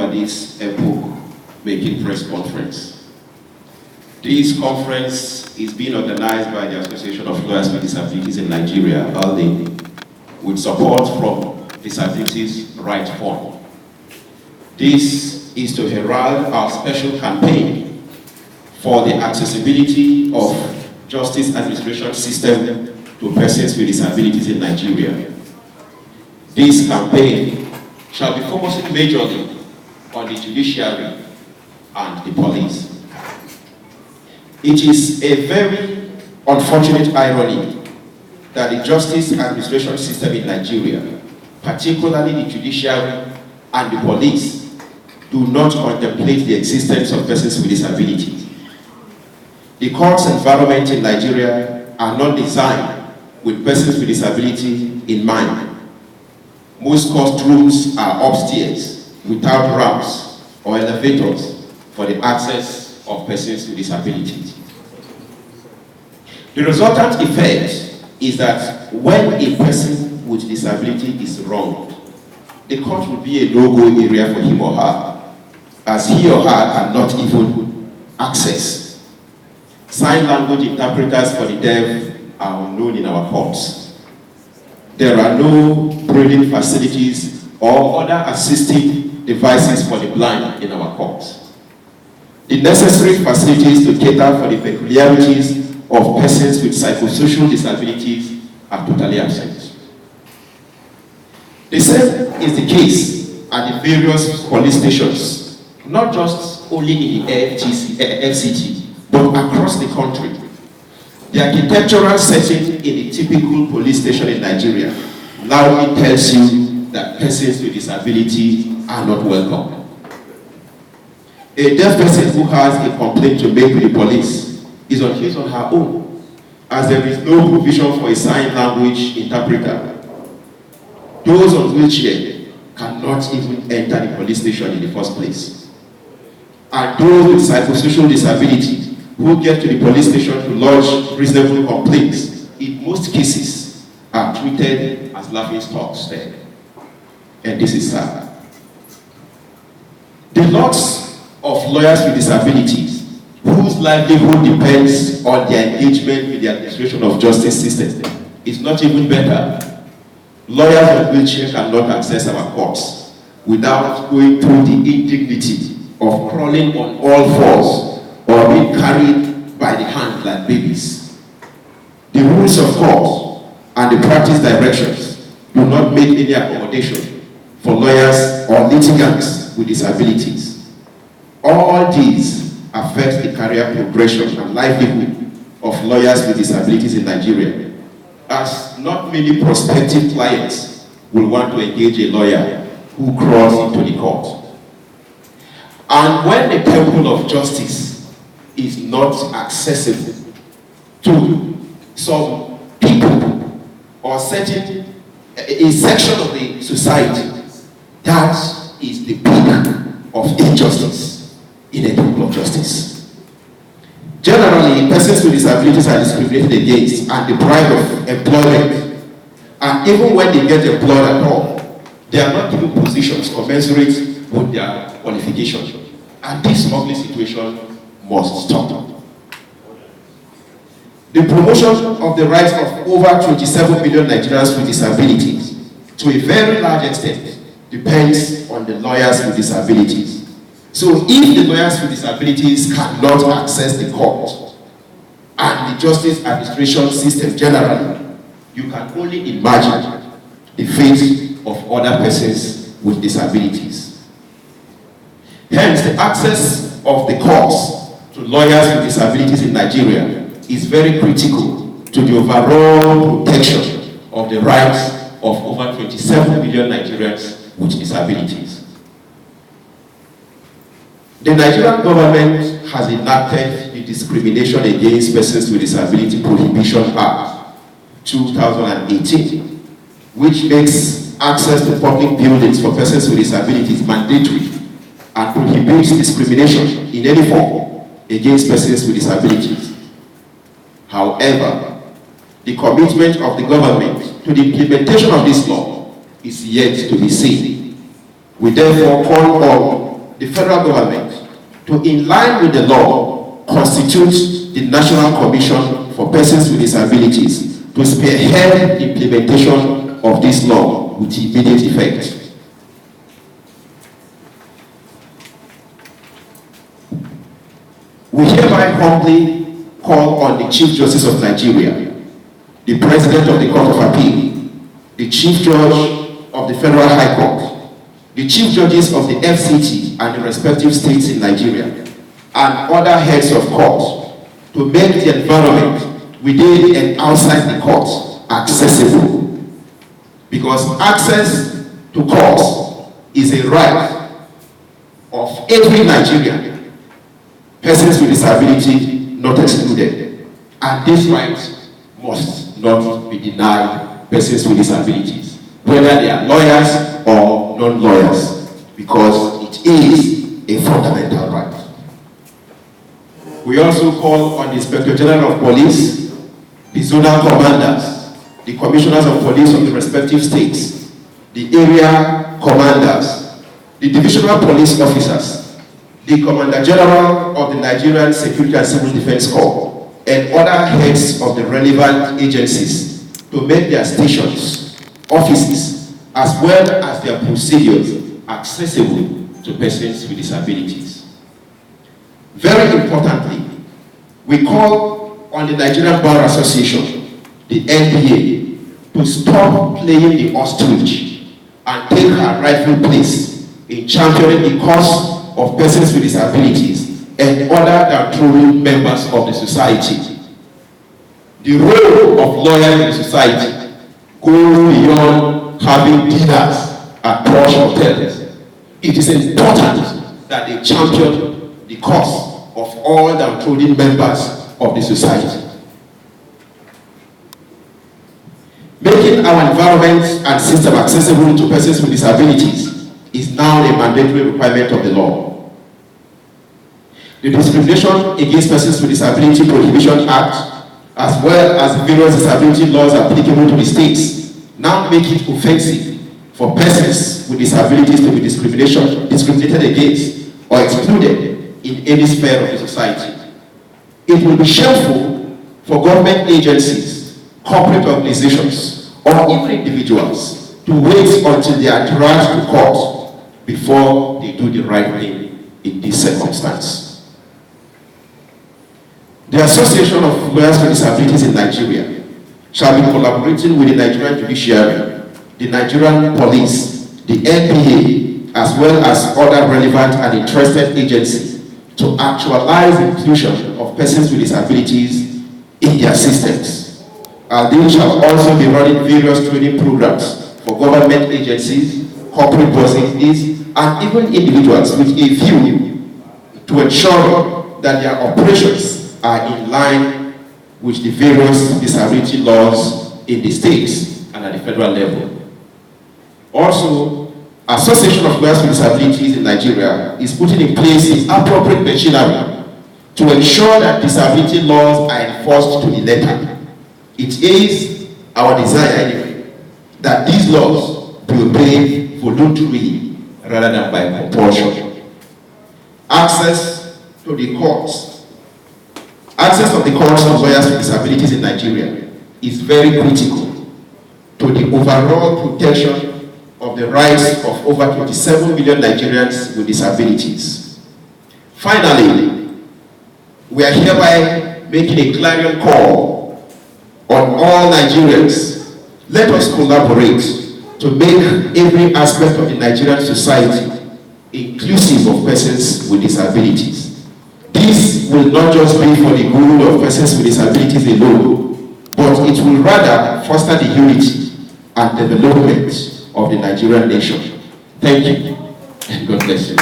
over this epoch-making press conference. This conference is being organized by the Association of Lawyers with Disabilities in Nigeria, ALDE, with support from Disabilities Rights Fund. This is to herald our special campaign for the accessibility of justice administration system to persons with disabilities in Nigeria. This campaign shall be focusing majorly on the judiciary and the police. It is a very unfortunate irony that the justice administration system in Nigeria, particularly the judiciary and the police, do not contemplate the existence of persons with disabilities. The courts environment in Nigeria are not designed with persons with disability in mind. Most courtrooms are upstairs without ramps or elevators for the access of persons with disabilities. The resultant effect is that when a person with disability is wronged, the court will be a no-go area for him or her, as he or her cannot even access. Sign language interpreters for the deaf are unknown in our courts. There are no braille facilities or other assistive devices for the blind in our courts. The necessary facilities to cater for the peculiarities of persons with psychosocial disabilities are totally absent. The same is the case at the various police stations, not just only in the FCT, but across the country. The architectural setting in a typical police station in Nigeria loudly tells you that persons with disability are not welcome. A deaf person who has a complaint to make with the police is on his or her own, as there is no provision for a sign language interpreter. Those on wheelchair cannot even enter the police station in the first place. And those with psychosocial disability who get to the police station to lodge reasonable complaints, in most cases, are treated as laughingstocks there. And this is sad. The lots of lawyers with disabilities, whose livelihood depends on their engagement with the administration of justice system, is not even better. Lawyers on wheelchair cannot access our courts without going through the indignity of crawling on all fours or being carried by the hand like babies. The rules of court and the practice directions do not make any accommodation for lawyers or litigants with disabilities. All these affect the career progression and livelihood of lawyers with disabilities in Nigeria, as not many prospective clients will want to engage a lawyer who crawls into the court. And when the temple of justice is not accessible to some people or a section of the society, that is the peak of injustice in a temple of justice. Generally, persons with disabilities are discriminated against and deprived of employment. And even when they get employed at all, they are not given positions commensurate with their qualifications. And this ugly situation must stop. The promotion of the rights of over 27 million Nigerians with disabilities, to a very large extent, depends on the lawyers with disabilities. So if the lawyers with disabilities cannot access the court and the justice administration system generally, you can only imagine the fate of other persons with disabilities. Hence, the access of the courts to lawyers with disabilities in Nigeria is very critical to the overall protection of the rights of over 27 million Nigerians with disabilities. The Nigerian government has enacted the Discrimination Against Persons with Disability Prohibition Act 2018, which makes access to public buildings for persons with disabilities mandatory and prohibits discrimination in any form against persons with disabilities. However, the commitment of the government to the implementation of this law is yet to be seen. We therefore call on the federal government to, in line with the law, constitute the National Commission for Persons with Disabilities to spearhead the implementation of this law with immediate effect. We hereby humbly call on the Chief Justice of Nigeria, the President of the Court of Appeal, the Chief Judge of the Federal High Court, the Chief Judges of the FCT and the respective states in Nigeria, and other heads of court to make the environment within and outside the court accessible. Because access to court is a right of every Nigerian, persons with disability not excluded, and this right must not be denied persons with disabilities, whether they are lawyers or non-lawyers, because it is a fundamental right. We also call on the Inspector General of Police, the zonal commanders, the commissioners of police of the respective states, the area commanders, the divisional police officers, the Commander General of the Nigerian Security and Civil Defense Corps, and other heads of the relevant agencies to make their stations, offices, as well as their procedures accessible to persons with disabilities. Very importantly, we call on the Nigerian Bar Association, the NBA, to stop playing the ostrich and take her rightful place in championing the cause of persons with disabilities and other downtrodden members of the society. The role of lawyers in society goes beyond having dinners at posh hotels. It is important that they champion the cause of all downtrodden members of the society. Making our environment and system accessible to persons with disabilities is now a mandatory requirement of the law. The Discrimination Against Persons with Disability Prohibition Act, as well as various disability laws applicable to the states, now make it offensive for persons with disabilities to be discriminated against or excluded in any sphere of the society. It will be shameful for government agencies, corporate organizations, or even individuals to wait until they are dragged to court before they do the right thing in this circumstance. The Association of Lawyers with Disabilities in Nigeria shall be collaborating with the Nigerian Judiciary, the Nigerian Police, the NPA, as well as other relevant and interested agencies to actualize the inclusion of persons with disabilities in their systems. They shall also be running various training programs for government agencies, corporate bodies, and even individuals with a view to ensure that their operations are in line with the various disability laws in the states and at the federal level. Also, Association of Lawyers with Disabilities in Nigeria is putting in place the appropriate machinery to ensure that disability laws are enforced to the letter. It is our desire anyway that these laws be obeyed voluntarily rather than by compulsion. Access to the courts. Access of the courts of lawyers with disabilities in Nigeria is very critical to the overall protection of the rights of over 27 million Nigerians with disabilities. Finally, we are hereby making a clarion call on all Nigerians. Let us collaborate to make every aspect of the Nigerian society inclusive of persons with disabilities. This will not just be for the good of persons with disabilities alone, but it will rather foster the unity and development of the Nigerian nation. Thank you, and God bless you.